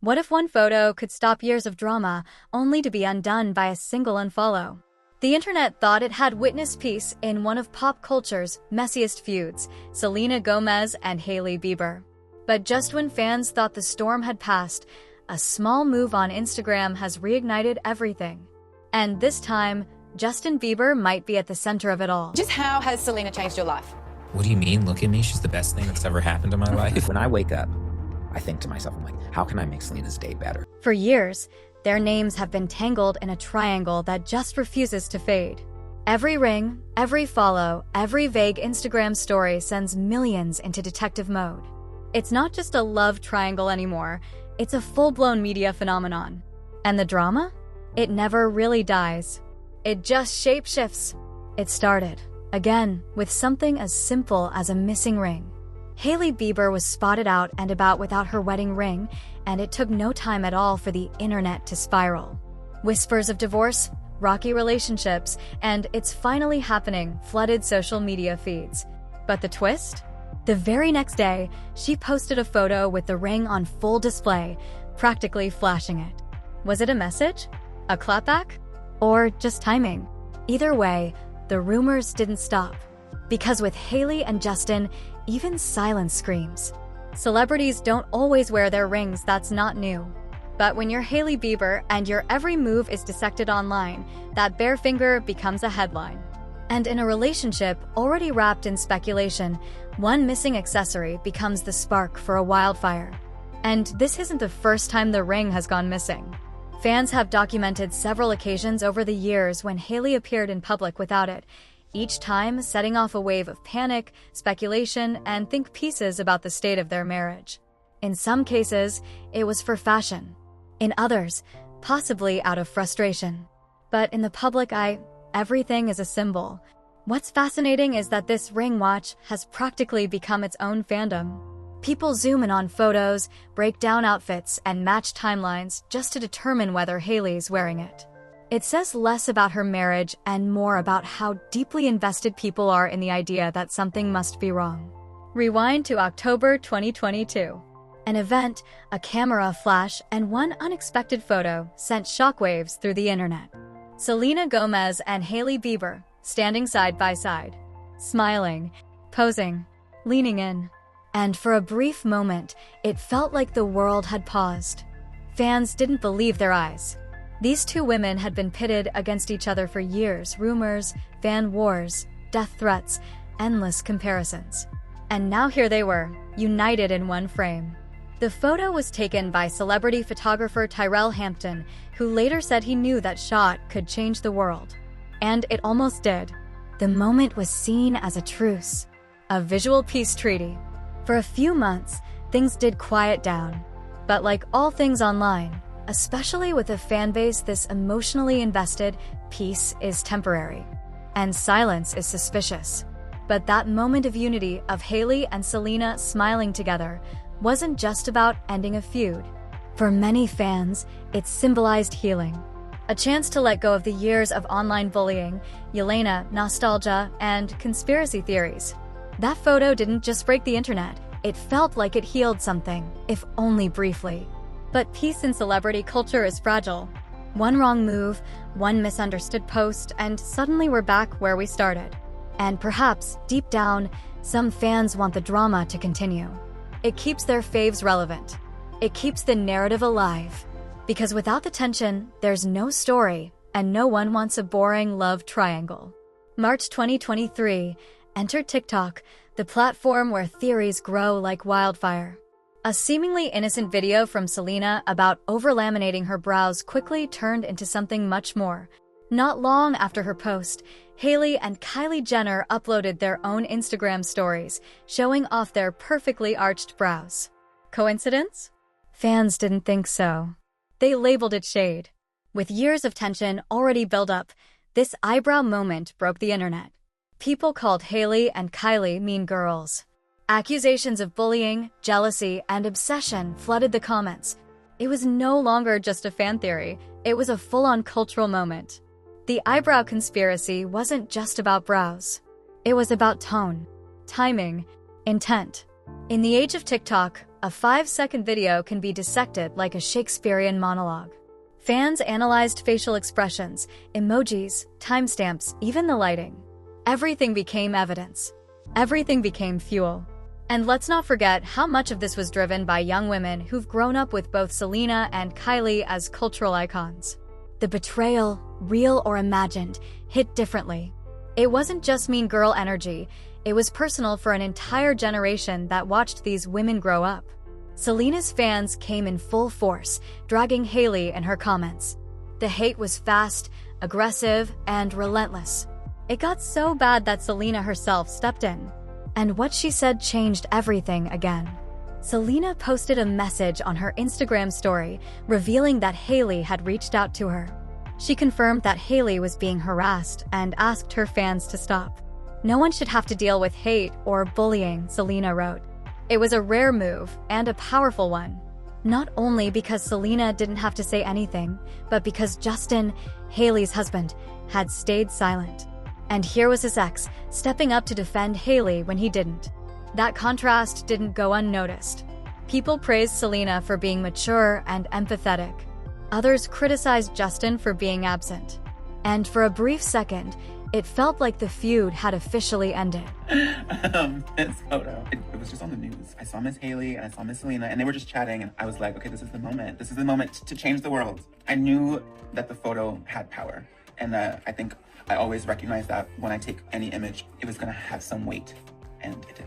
What if one photo could stop years of drama, only to be undone by a single unfollow? The internet thought it had witnessed peace in one of pop culture's messiest feuds, Selena Gomez and Hailey Bieber. But just when fans thought the storm had passed, a small move on Instagram has reignited everything. And this time, Justin Bieber might be at the center of it all. Just how has Selena changed your life? What do you mean? Look at me. She's the best thing that's ever happened to my life. When I wake up, I think to myself, I'm like, how can I make Selena's day better? For years, their names have been tangled in a triangle that just refuses to fade. Every ring, every follow, every vague Instagram story sends millions into detective mode. It's not just a love triangle anymore, it's a full-blown media phenomenon. And the drama? It never really dies. It just shape-shifts. It started, again, with something as simple as a missing ring. Hailey Bieber was spotted out and about without her wedding ring, and it took no time at all for the internet to spiral. Whispers of divorce, rocky relationships, and "it's finally happening" flooded social media feeds. But the twist? The very next day, she posted a photo with the ring on full display, practically flashing it. Was it a message? A clapback? Or just timing? Either way, the rumors didn't stop. Because with Hailey and Justin, even silence screams. Celebrities don't always wear their rings, that's not new. But when you're Hailey Bieber and your every move is dissected online, that bare finger becomes a headline. And in a relationship already wrapped in speculation, one missing accessory becomes the spark for a wildfire. And this isn't the first time the ring has gone missing. Fans have documented several occasions over the years when Hailey appeared in public without it, each time setting off a wave of panic, speculation, and think pieces about the state of their marriage. In some cases, it was for fashion. In others, possibly out of frustration. But in the public eye, everything is a symbol. What's fascinating is that this ring watch has practically become its own fandom. People zoom in on photos, break down outfits, and match timelines just to determine whether Hailey's wearing it. It says less about her marriage and more about how deeply invested people are in the idea that something must be wrong. Rewind to October 2022. An event, a camera flash, and one unexpected photo sent shockwaves through the internet. Selena Gomez and Hailey Bieber standing side by side, smiling, posing, leaning in. And for a brief moment, it felt like the world had paused. Fans didn't believe their eyes. These two women had been pitted against each other for years, rumors, fan wars, death threats, endless comparisons. And now here they were, united in one frame. The photo was taken by celebrity photographer Tyrell Hampton, who later said he knew that shot could change the world. And it almost did. The moment was seen as a truce, a visual peace treaty. For a few months, things did quiet down. But like all things online, especially with a fan base this emotionally invested, peace is temporary. And silence is suspicious. But that moment of unity of Hailey and Selena smiling together wasn't just about ending a feud. For many fans, it symbolized healing. A chance to let go of the years of online bullying, Yelena, nostalgia, and conspiracy theories. That photo didn't just break the internet, it felt like it healed something, if only briefly. But peace in celebrity culture is fragile. One wrong move, one misunderstood post, and suddenly we're back where we started. And perhaps, deep down, some fans want the drama to continue. It keeps their faves relevant. It keeps the narrative alive. Because without the tension, there's no story, and no one wants a boring love triangle. March 2023, enter TikTok, the platform where theories grow like wildfire. A seemingly innocent video from Selena about over-laminating her brows quickly turned into something much more. Not long after her post, Hailey and Kylie Jenner uploaded their own Instagram stories, showing off their perfectly arched brows. Coincidence? Fans didn't think so. They labeled it shade. With years of tension already built up, this eyebrow moment broke the internet. People called Hailey and Kylie mean girls. Accusations of bullying, jealousy, and obsession flooded the comments. It was no longer just a fan theory, it was a full-on cultural moment. The eyebrow conspiracy wasn't just about brows. It was about tone, timing, intent. In the age of TikTok, a 5-second video can be dissected like a Shakespearean monologue. Fans analyzed facial expressions, emojis, timestamps, even the lighting. Everything became evidence. Everything became fuel. And let's not forget how much of this was driven by young women who've grown up with both Selena and Hailey as cultural icons. The betrayal, real or imagined, hit differently. It wasn't just mean girl energy, it was personal for an entire generation that watched these women grow up. Selena's fans came in full force, dragging Hailey in her comments. The hate was fast, aggressive, and relentless. It got so bad that Selena herself stepped in. And what she said changed everything again. Selena posted a message on her Instagram story, revealing that Hailey had reached out to her. She confirmed that Hailey was being harassed and asked her fans to stop. No one should have to deal with hate or bullying, Selena wrote. It was a rare move and a powerful one. Not only because Selena didn't have to say anything, but because Justin, Hailey's husband, had stayed silent. And here was his ex, stepping up to defend Hailey when he didn't. That contrast didn't go unnoticed. People praised Selena for being mature and empathetic. Others criticized Justin for being absent. And for a brief second, it felt like the feud had officially ended. This photo, it was just on the news. I saw Miss Hailey and I saw Miss Selena and they were just chatting and I was like, okay, this is the moment. This is the moment to change the world. I knew that the photo had power. And I think I always recognize that when I take any image, it was gonna have some weight. And it did.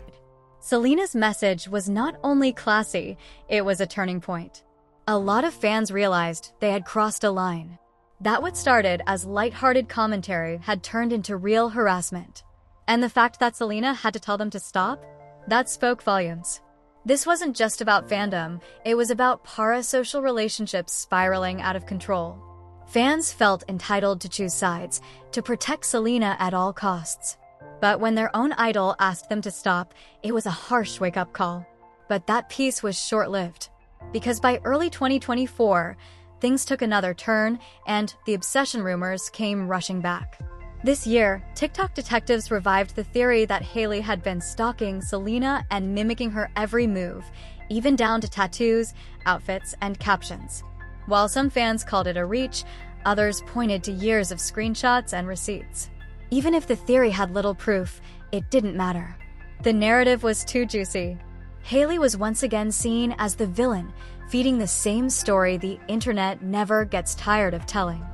Selena's message was not only classy, it was a turning point. A lot of fans realized they had crossed a line. That what started as lighthearted commentary had turned into real harassment. And the fact that Selena had to tell them to stop? That spoke volumes. This wasn't just about fandom, it was about parasocial relationships spiraling out of control. Fans felt entitled to choose sides, to protect Selena at all costs. But when their own idol asked them to stop, it was a harsh wake-up call. But that peace was short-lived. Because by early 2024, things took another turn, and the obsession rumors came rushing back. This year, TikTok detectives revived the theory that Hailey had been stalking Selena and mimicking her every move, even down to tattoos, outfits, and captions. While some fans called it a reach, others pointed to years of screenshots and receipts. Even if the theory had little proof, it didn't matter. The narrative was too juicy. Hailey was once again seen as the villain, feeding the same story the internet never gets tired of telling.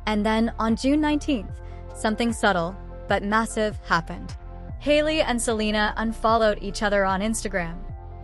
And then, on June 19th, something subtle, but massive happened. Hailey and Selena unfollowed each other on Instagram.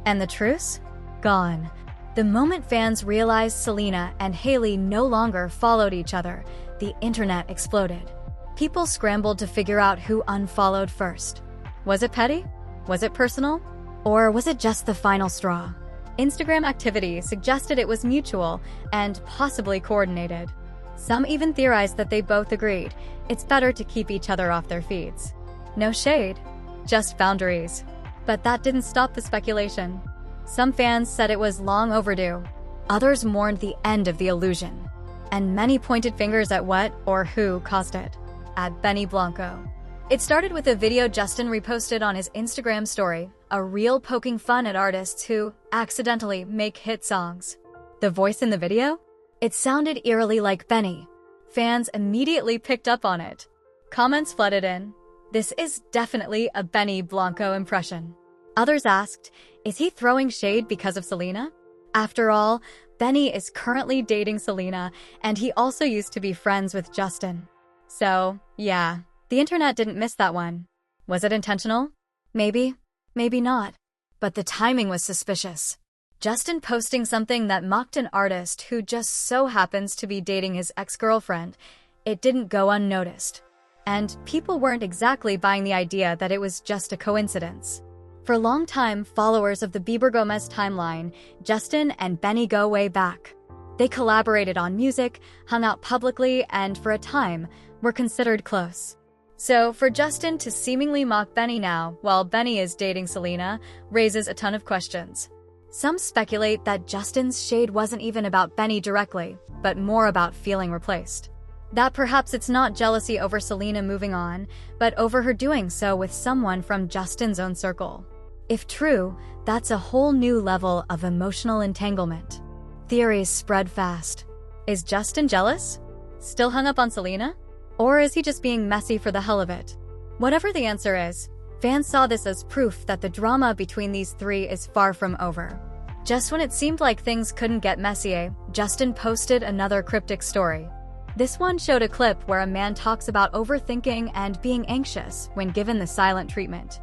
And the truce? Gone. The moment fans realized Selena and Hailey no longer followed each other, the internet exploded. People scrambled to figure out who unfollowed first. Was it petty? Was it personal? Or was it just the final straw? Instagram activity suggested it was mutual and possibly coordinated. Some even theorized that they both agreed it's better to keep each other off their feeds. No shade, just boundaries. But that didn't stop the speculation. Some fans said it was long overdue. Others mourned the end of the illusion. And many pointed fingers at what or who caused it. At Benny Blanco. It started with a video Justin reposted on his Instagram story, a reel poking fun at artists who accidentally make hit songs. The voice in the video? It sounded eerily like Benny. Fans immediately picked up on it. Comments flooded in. This is definitely a Benny Blanco impression. Others asked, is he throwing shade because of Selena? After all, Benny is currently dating Selena, and he also used to be friends with Justin. So, yeah, the internet didn't miss that one. Was it intentional? Maybe, maybe not. But the timing was suspicious. Justin posting something that mocked an artist who just so happens to be dating his ex-girlfriend, it didn't go unnoticed. And people weren't exactly buying the idea that it was just a coincidence. For long-time followers of the Bieber Gomez timeline, Justin and Benny go way back. They collaborated on music, hung out publicly, and for a time, were considered close. So for Justin to seemingly mock Benny now, while Benny is dating Selena, raises a ton of questions. Some speculate that Justin's shade wasn't even about Benny directly, but more about feeling replaced. That perhaps it's not jealousy over Selena moving on, but over her doing so with someone from Justin's own circle. If true, that's a whole new level of emotional entanglement. Theories spread fast. Is Justin jealous? Still hung up on Selena? Or is he just being messy for the hell of it? Whatever the answer is, fans saw this as proof that the drama between these three is far from over. Just when it seemed like things couldn't get messier, Justin posted another cryptic story. This one showed a clip where a man talks about overthinking and being anxious when given the silent treatment.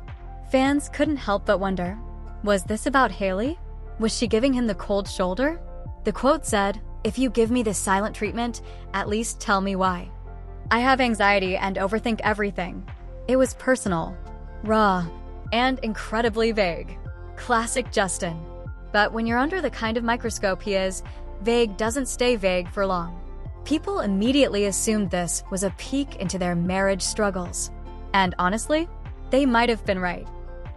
Fans couldn't help but wonder, was this about Hailey? Was she giving him the cold shoulder? The quote said, "If you give me the silent treatment, at least tell me why. I have anxiety and overthink everything." It was personal, raw, and incredibly vague. Classic Justin. But when you're under the kind of microscope he is, vague doesn't stay vague for long. People immediately assumed this was a peek into their marriage struggles. And honestly, they might have been right.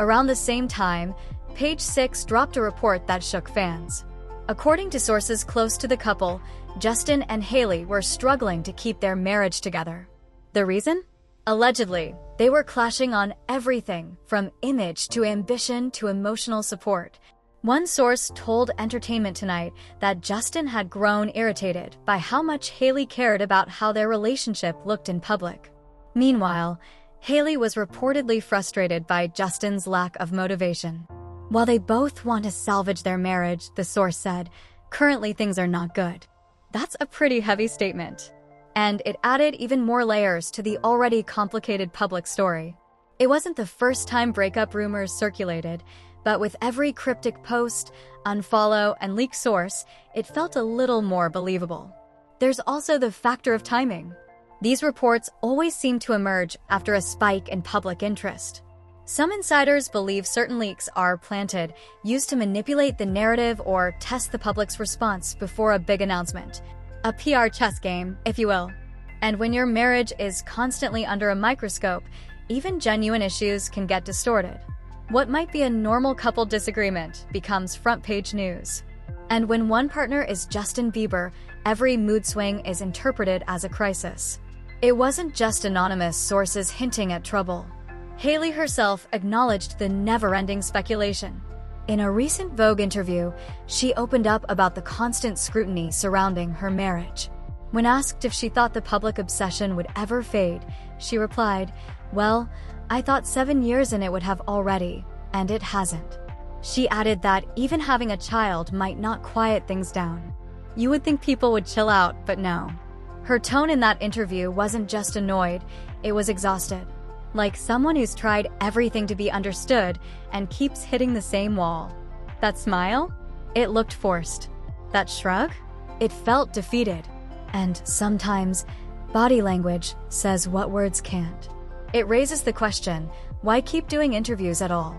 Around the same time, Page 6 dropped a report that shook fans. According to sources close to the couple, Justin and Hailey were struggling to keep their marriage together. The reason? Allegedly, they were clashing on everything from image to ambition to emotional support. One source told Entertainment Tonight that Justin had grown irritated by how much Hailey cared about how their relationship looked in public. Meanwhile, Hailey was reportedly frustrated by Justin's lack of motivation. While they both want to salvage their marriage, the source said, currently things are not good. That's a pretty heavy statement. And it added even more layers to the already complicated public story. It wasn't the first time breakup rumors circulated, but with every cryptic post, unfollow, and leaked source, it felt a little more believable. There's also the factor of timing. These reports always seem to emerge after a spike in public interest. Some insiders believe certain leaks are planted, used to manipulate the narrative or test the public's response before a big announcement. A PR chess game, if you will. And when your marriage is constantly under a microscope, even genuine issues can get distorted. What might be a normal couple disagreement becomes front-page news. And when one partner is Justin Bieber, every mood swing is interpreted as a crisis. It wasn't just anonymous sources hinting at trouble. Hailey herself acknowledged the never-ending speculation. In a recent Vogue interview, she opened up about the constant scrutiny surrounding her marriage. When asked if she thought the public obsession would ever fade, she replied, "Well, I thought 7 years in it would have already, and it hasn't." She added that even having a child might not quiet things down. You would think people would chill out, but no. Her tone in that interview wasn't just annoyed, it was exhausted. Like someone who's tried everything to be understood and keeps hitting the same wall. That smile? It looked forced. That shrug? It felt defeated. And sometimes, body language says what words can't. It raises the question, why keep doing interviews at all?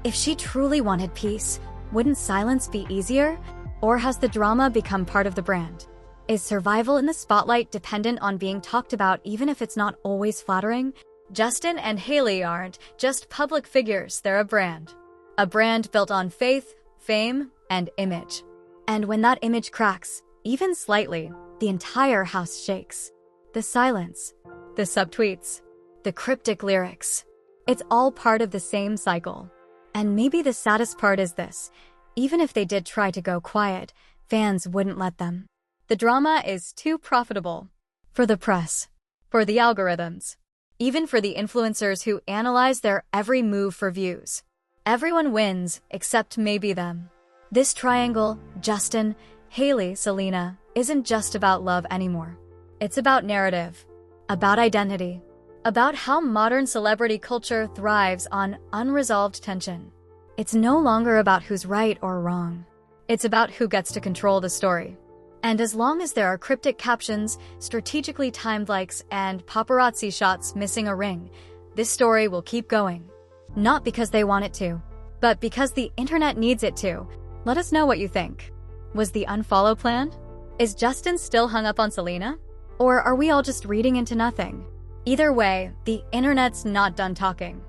If she truly wanted peace, wouldn't silence be easier? Or has the drama become part of the brand? Is survival in the spotlight dependent on being talked about even if it's not always flattering? Justin and Hailey aren't just public figures, they're a brand. A brand built on faith, fame, and image. And when that image cracks, even slightly, the entire house shakes. The silence, the subtweets, the cryptic lyrics. It's all part of the same cycle. And maybe the saddest part is this. Even if they did try to go quiet, fans wouldn't let them. The drama is too profitable. For the press, for the algorithms, even for the influencers who analyze their every move for views. Everyone wins, except maybe them. This triangle, Justin, Hailey, Selena, isn't just about love anymore. It's about narrative, about identity, about how modern celebrity culture thrives on unresolved tension. It's no longer about who's right or wrong. It's about who gets to control the story. And as long as there are cryptic captions, strategically timed likes, and paparazzi shots missing a ring, this story will keep going. Not because they want it to, but because the internet needs it to. Let us know what you think. Was the unfollow planned? Is Justin still hung up on Selena? Or are we all just reading into nothing? Either way, the internet's not done talking.